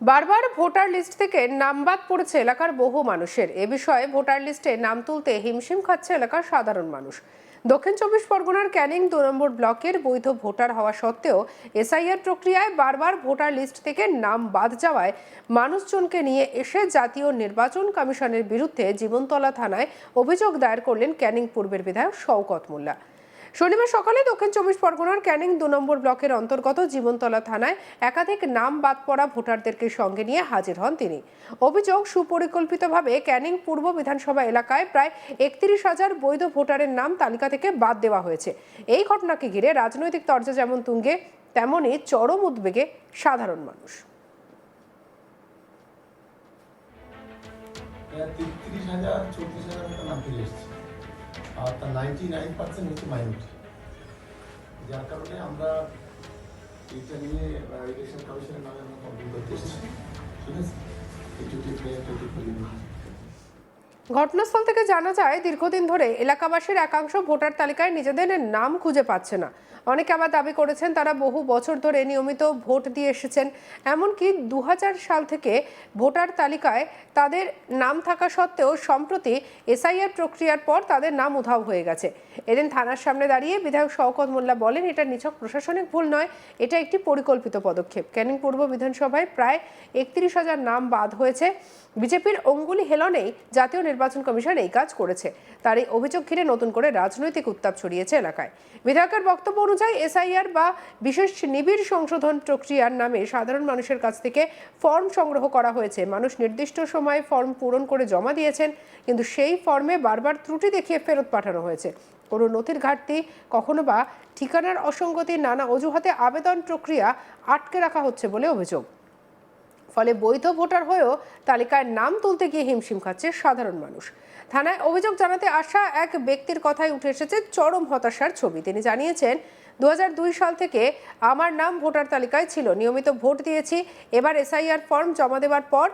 বারবার voter list থেকে নাম বাদ পড়েছে এলাকার বহু মানুষের। এ বিষয়ে ভোটার লিস্টে নাম তুলতে হিমশিম খাচ্ছে এলাকার সাধারণ মানুষ। দক্ষিণ চব্বিশ পরগনার ক্যানিং 2 নম্বর ব্লকের বৈধ ভোটার হওয়া সত্ত্বেও এসআইআর প্রক্রিয়ায় বারবার ভোটার লিস্ট থেকে নাম বাদ যাওয়ায় মানুষজনকে নিয়ে এসে জাতীয় নির্বাচন কমিশনের বিরুদ্ধে জীবনতলা থানায় অভিযোগ দায়ের করলেন ক্যানিং পূর্বের বিধায়ক শওকত মোল্লা। শনিবার সকালে দক্ষিণ চব্বিশ পরগনার ক্যানিং 2 নম্বর ব্লকের অন্তর্গত জীবনতলা থানায় একাধিক নাম বাদ পড়া ভোটারদেরকে সঙ্গে নিয়ে হাজির হন তিনি। অভিযোগ, সুপরিকল্পিতভাবে ক্যানিং পূর্ব বিধানসভা এলাকায় প্রায় 31,000 বৈধ ভোটারের নাম তালিকা থেকে বাদ দেওয়া হয়েছে। এই ঘটনাকে ঘিরে রাজনৈতিক তরজা যেমন তুঙ্গে, তেমনই চরম উদ্বেগে সাধারণ মানুষ। 33,000 34,000 নাম ফিরে এসেছে, আর তার 99% হচ্ছে মাইনরিটি। যার কারণে আমরা এটা নিয়ে ইলেকশন কমিশনের নামে আমরা কমপ্লেন করতে এসেছি। ঠিক আছে, ঘটনাস্থল থেকে জানা যায়, দীর্ঘদিন ধরে এলাকাবাসীর একাংশ ভোটার তালিকায় নিজেদের নাম খুঁজে পাচ্ছে না। অনেকে আবার দাবি করেছেন তারা বহু বছর ধরে নিয়মিত ভোট দিয়ে এসেছেন। এমনকি 2000 সাল থেকে ভোটার তালিকায় তাদের নাম থাকা সত্ত্বেও সম্প্রতি এসআইআর প্রক্রিয়ার পর তাদের নাম উধাও হয়ে গেছে। এদিন থানার সামনে দাঁড়িয়ে বিধায়ক শওকত মোল্লা বলেন, এটা নিছক প্রশাসনিক ভুল নয়, এটা একটি পরিকল্পিত পদক্ষেপ। ক্যানিং পূর্ব বিধানসভায় প্রায় 31,000 নাম বাদ হয়েছে। বিজেপির অঙ্গুলি হেলনেই জাতীয় নির্বাচন কমিশন এই কাজ করেছে। তার এই অভিযোগ ঘিরে নতুন করে রাজনৈতিক উত্তাপ ছড়িয়েছে এলাকায়। বিধায়কের বক্তব্য অনুযায়ী এসআইআর বা বিশেষ নিবিড় সংশোধন প্রক্রিয়ার নামে সাধারণ মানুষের কাছ থেকে ফর্ম সংগ্রহ করা হয়েছে। মানুষ নির্দিষ্ট সময়ে ফর্ম পূরণ করে জমা দিয়েছেন, কিন্তু সেই ফর্মে বারবার ত্রুটি দেখিয়ে ফেরত পাঠানো হয়েছে। কোনো নথির ঘাটতি, কখনো বা ঠিকানার অসঙ্গতি, নানা অজুহাতে আবেদন প্রক্রিয়া আটকে রাখা হচ্ছে বলে অভিযোগ। ফলে বৈধ ভোটার হয়েও তালিকায় নাম তুলতে গিয়ে হিমশিম খাচ্ছে সাধারণ মানুষ। থানায় অভিযোগ জানাতে আসা এক ব্যক্তির কথায় উঠে এসেছে চরম হতাশার ছবি। তিনি জানিয়েছেন, 2002 সাল থেকে আমার নাম ভোটার তালিকায় ছিল, নিয়মিত ভোট দিয়েছি। এবার এসআইআর ফর্ম জমা দেওয়ার পর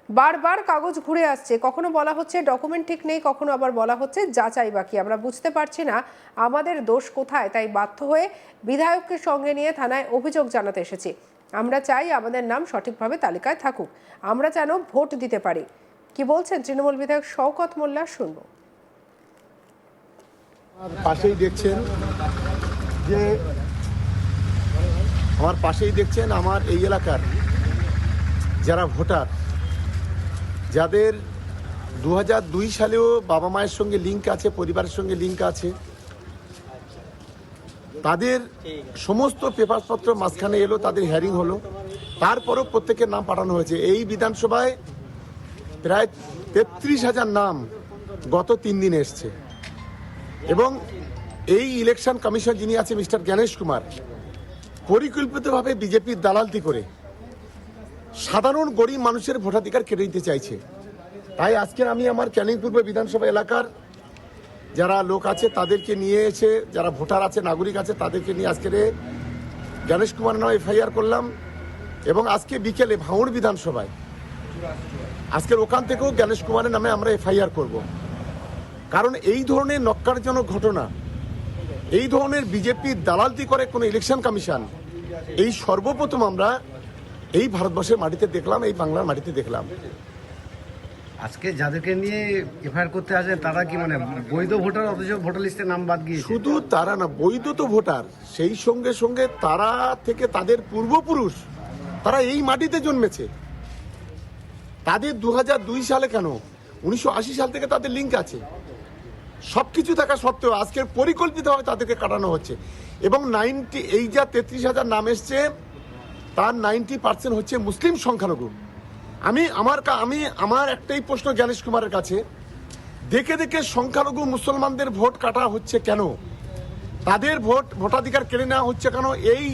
বারবার কাগজ ঘুরে আসছে। কখনো বলা হচ্ছে ডকুমেন্ট ঠিক নেই, কখনো আবার বলা হচ্ছে যাচাই বাকি। আমরা বুঝতে পারছি না আমাদের দোষ কোথায়, তাই বাধ্য হয়ে বিধায়ককে সঙ্গে নিয়ে থানায় অভিযোগ জানাতে এসেছি। আমরা চাই আমাদের নাম সঠিকভাবে তালিকায় থাকুক, আমরা যেন ভোট দিতে পারি। কি বলছেন তৃণমূল বিধায়ক শওকত মোল্লা, শুনবো। পাশেই দেখছেন যে আমার এই এলাকার যারা ভোটার, যাদের 2002 সালেও বাবা মায়ের সঙ্গে লিঙ্ক আছে, পরিবারের সঙ্গে লিঙ্ক আছে, তাদের সমস্ত পেপারপত্র মাঝখানে এলো, তাদের হিয়ারিং হলো, তারপরও প্রত্যেকের নাম পাঠানো হয়েছে। এই বিধানসভায় প্রায় 33,000 নাম গত 3 দিনে এসছে। এবং এই ইলেকশন কমিশন যিনি আছে মিস্টার জ্ঞানেশ কুমার, পরিকল্পিতভাবে বিজেপির দালালতি করে সাধারণ গরিব মানুষের ভোটাধিকার কেড়ে নিতে চাইছে। তাই আজকে আমি আমার ক্যানিং পূর্ব বিধানসভা এলাকার যারা লোক আছে তাদেরকে নিয়ে এসে, যারা ভোটার আছে, নাগরিক আছে, তাদেরকে নিয়ে আজকে জ্ঞানেশ কুমার নামে এফআইআর করলাম। এবং আজকে বিকেলে ভাঙড় বিধানসভায় আজকের ওখান থেকেও জ্ঞানেশ কুমারের নামে আমরা এফআইআর করব। কারণ এই ধরনের নক্কারজনক ঘটনা, এই ধরনের বিজেপির দালালতি করে কোনো ইলেকশন কমিশন, এই সর্বপ্রথম আমরা এই ভারতবর্ষের মাটিতে দেখলাম, এই বাংলার মাটিতে দেখলাম। আজকে যাদেরকে নিয়ে এফআইআর করতে আসে তারা কি মানে বৈধ ভোটার, অথচ ভোটার লিস্টে নাম বাদ গিয়েছে? শুধু তারা না, বৈধ তো ভোটার, সেই সঙ্গে সঙ্গে তারা থেকে তাদের পূর্বপুরুষ তারা এই মাটিতে জন্মেছে। তাদের 2002 সালে কেন, 1980 সাল থেকে তাদের লিঙ্ক আছে। সবকিছু থাকা সত্ত্বেও আজকের পরিকল্পিতভাবে তাদেরকে কাটানো হচ্ছে। এবং এই যা 33,000 নাম এসছে, তার 90% হচ্ছে মুসলিম সংখ্যালঘু। আমার একটাই প্রশ্ন জ্ঞানেশ কুমারের কাছে, দেখে দেখে সংখ্যালঘু মুসলমানদের ভোট কাটা হচ্ছে কেন? তাদের ভোটাধিকার কেড়ে নেওয়া হচ্ছে কেন? এই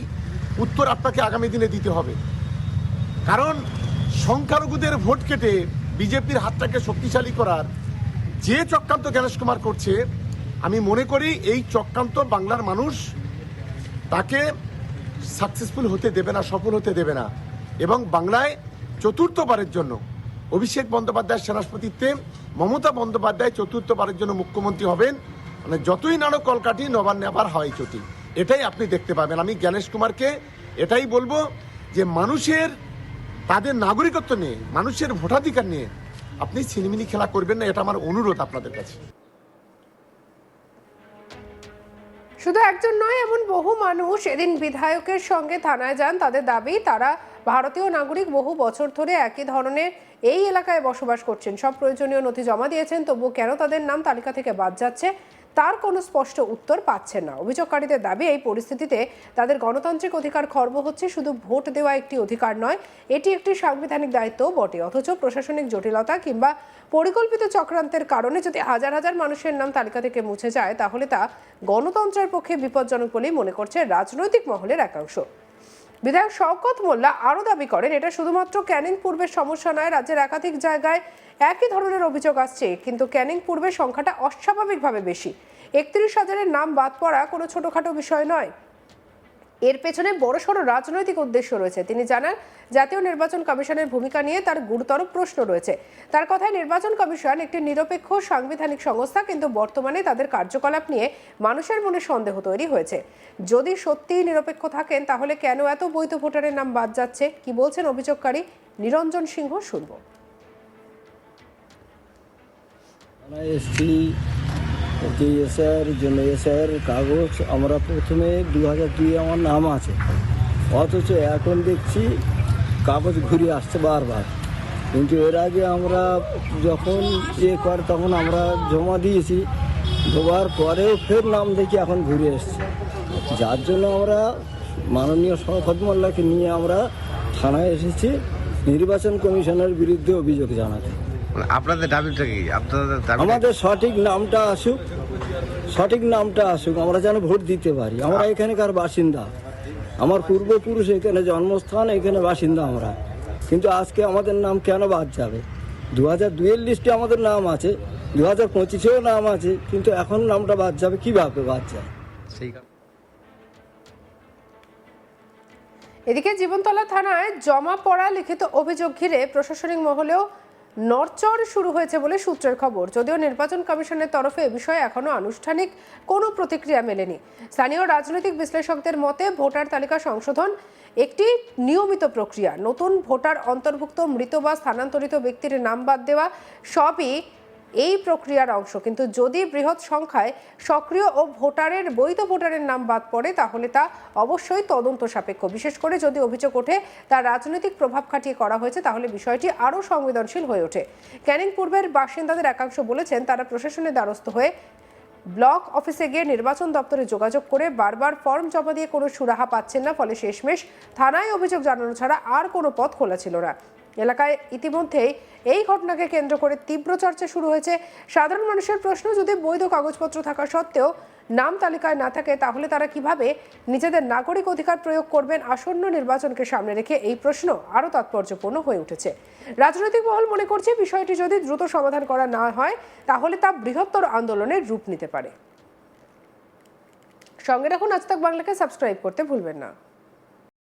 উত্তর আপনাকে আগামী দিনে দিতে হবে। কারণ সংখ্যালঘুদের ভোট কেটে বিজেপির হাতটাকে শক্তিশালী করার যে চক্রান্ত জ্ঞানেশ কুমার করছে, আমি মনে করি এই চক্রান্ত বাংলার মানুষ তাকে সাকসেসফুল হতে দেবে না, সফল হতে দেবে না। এবং বাংলায় চতুর্থবারের জন্য অভিষেক বন্দ্যোপাধ্যায়ের সেনাপতিত্বে মমতা বন্দ্যোপাধ্যায় চতুর্থবারের জন্য মুখ্যমন্ত্রী হবেন। মানে যতই নাড়ো কলকাঠি, নবান্ন আবার হয় চটি, এটাই আপনি দেখতে পাবেন। আমি জ্ঞানেশ কুমারকে এটাই বলবো যে মানুষের তাদের নাগরিকত্ব নিয়ে, মানুষের ভোটাধিকার নিয়ে আপনি ছিনিমিনি খেলা করবেন না, এটা আমার অনুরোধ আপনাদের কাছে। শুধু একজন নয়, এমন বহু মানুষ এদিন বিধায়কের সঙ্গে থানায় যান। তাদের দাবি তারা ভারতীয় নাগরিক, বহু বছর ধরে একই ধরনের এই এলাকায় বসবাস করছেন, সব প্রয়োজনীয় নথি জমা দিয়েছেন, তবুও কেন তাদের নাম তালিকা থেকে বাদ যাচ্ছে তার কোনো স্পষ্ট উত্তর পাচ্ছেন না। অভিযোগকারীদের দাবি এই পরিস্থিতিতে তাদের গণতান্ত্রিক অধিকার খর্ব হচ্ছে। শুধু ভোট দেওয়া একটি অধিকার নয়, এটি একটি সাংবিধানিক দায়িত্বও বটে। অথচ প্রশাসনিক জটিলতা কিংবা পরিকল্পিত চক্রান্তের কারণে যদি হাজার হাজার মানুষের নাম তালিকা থেকে মুছে যায়, তাহলে তা গণতন্ত্রের পক্ষে বিপজ্জনক বলেই মনে করছে রাজনৈতিক মহলের একাংশ। বিধায়ক শওকত মোল্লা আরও দাবি করেন, এটা শুধুমাত্র ক্যানিং পূর্বের সমস্যা নয়, রাজ্যের একাধিক জায়গায় একই ধরনের অভিযোগ আসছে, কিন্তু ক্যানিং পূর্বের সংখ্যাটা অস্বাভাবিকভাবে বেশি। ৩১,০০০-এর নাম বাদ পড়া কোনো ছোটখাটো বিষয় নয়, এর পেছনে বড়সড় রাজনৈতিক উদ্দেশ্য রয়েছে। তিনি জানান, জাতীয় নির্বাচন কমিশনের ভূমিকা নিয়ে তার গুরুতর প্রশ্ন রয়েছে। তার কথায়, নির্বাচন কমিশন একটি নিরপেক্ষ সাংবিধানিক সংস্থা, কিন্তু বর্তমানে তাদের কার্যকলাপ নিয়ে মানুষের মনে সন্দেহ তৈরি হয়েছে। যদি সত্যিই নিরপেক্ষ থাকেন, তাহলে কেন এত বৈধ ভোটারের নাম বাদ যাচ্ছে? কি বলছেন অভিযোগকারী নিরঞ্জন সিংহ, শুনব। এসআইয়ের কাগজ আমরা প্রথমে 2002 আমার নাম আছে, অথচ এখন দেখছি কাগজ ঘুরে আসছে বারবার। কিন্তু এর আগে আমরা যখন তখন আমরা জমা দিয়েছি, দেওয়ার পরেও ফের নাম দেখি এখন ঘুরে এসছে, যার জন্য আমরা মাননীয় শওকত মোল্লাকে নিয়ে আমরা থানায় এসেছি নির্বাচন কমিশনের বিরুদ্ধে অভিযোগ জানাতে। আপনাদের দাবিটা কি? আপনাদের দাবি আমাদের সঠিক নামটা আসুক, আমরা যেন ভোট দিতে পারি। আমরা এখানকার বাসিন্দা, আমার পূর্বপুরুষ এখানে জন্মস্থান, এখানে বাসিন্দা আমরা, কিন্তু আজকে আমাদের নাম কেন বাদ যাবে? 2002-এর লিস্টে আমাদের নাম আছে, 2025-এও নাম আছে, কিন্তু এখন নামটা বাদ যাবে, কিভাবে বাদ যায়? সেই এদিকে জীবনতলা থানায় জমা পড়া লিখিত অভিযোগ ঘিরে প্রশাসনিক মহলেও নড়চড় শুরু হয়েছে বলে সূত্রের খবর। যদিও নির্বাচন কমিশনের তরফে এ বিষয়ে এখনো আনুষ্ঠানিক কোনো প্রতিক্রিয়া মেলেনি। স্থানীয় রাজনৈতিক বিশ্লেষকদের মতে, ভোটার তালিকা সংশোধন একটি নিয়মিত প্রক্রিয়া। নতুন ভোটার অন্তর্ভুক্ত, মৃত বা স্থানান্তরিত ব্যক্তির নাম বাদ দেওয়া সবই এই প্রক্রিয়ার অংশ। কিন্তু যদি বৃহৎ সংখ্যায় সক্রিয় ও বৈধ ভোটারের নাম বাদ পড়ে, তাহলে তা অবশ্যই তদন্ত সাপেক্ষ। বিশেষ করে যদি অভিযোগ ওঠে তা রাজনৈতিক প্রভাব খাটিয়ে করা হয়েছে, তাহলে বিষয়টি আরও সংবেদনশীল হয়ে ওঠে। ক্যানিং পূর্বের বাসিন্দাদের একাংশ বলেছেন, তারা প্রশাসনের দ্বারস্থ হয়ে ব্লক অফিসে গিয়ে নির্বাচন দপ্তরে যোগাযোগ করে বারবার ফর্ম জমা দিয়ে কোনো সুরাহা পাচ্ছেন না, ফলে শেষমেশ থানায় অভিযোগ জানানো ছাড়া আর কোনো পথ খোলা ছিল না। এলাকায় ইতিমধ্যেই এই ঘটনাকে কেন্দ্র করে তীব্র চর্চা শুরু হয়েছে। সাধারণ মানুষের প্রশ্ন, যদি বৈধ কাগজপত্র থাকা সত্ত্বেও নাম তালিকায় না থাকে, তাহলে তারা কিভাবে নিজেদের নাগরিক অধিকার প্রয়োগ করবেন? আসন্ন নির্বাচনকে সামনে রেখে এই প্রশ্ন আরও তাৎপর্যপূর্ণ হয়ে উঠেছে। রাজনৈতিক মহল মনে করছে, বিষয়টি যদি দ্রুত সমাধান করা না হয়, তাহলে তা বৃহত্তর আন্দোলনের রূপ নিতে পারে। সঙ্গে রাখুন আজ তাক বাংলাকে, সাবস্ক্রাইব করতে ভুলবেন না।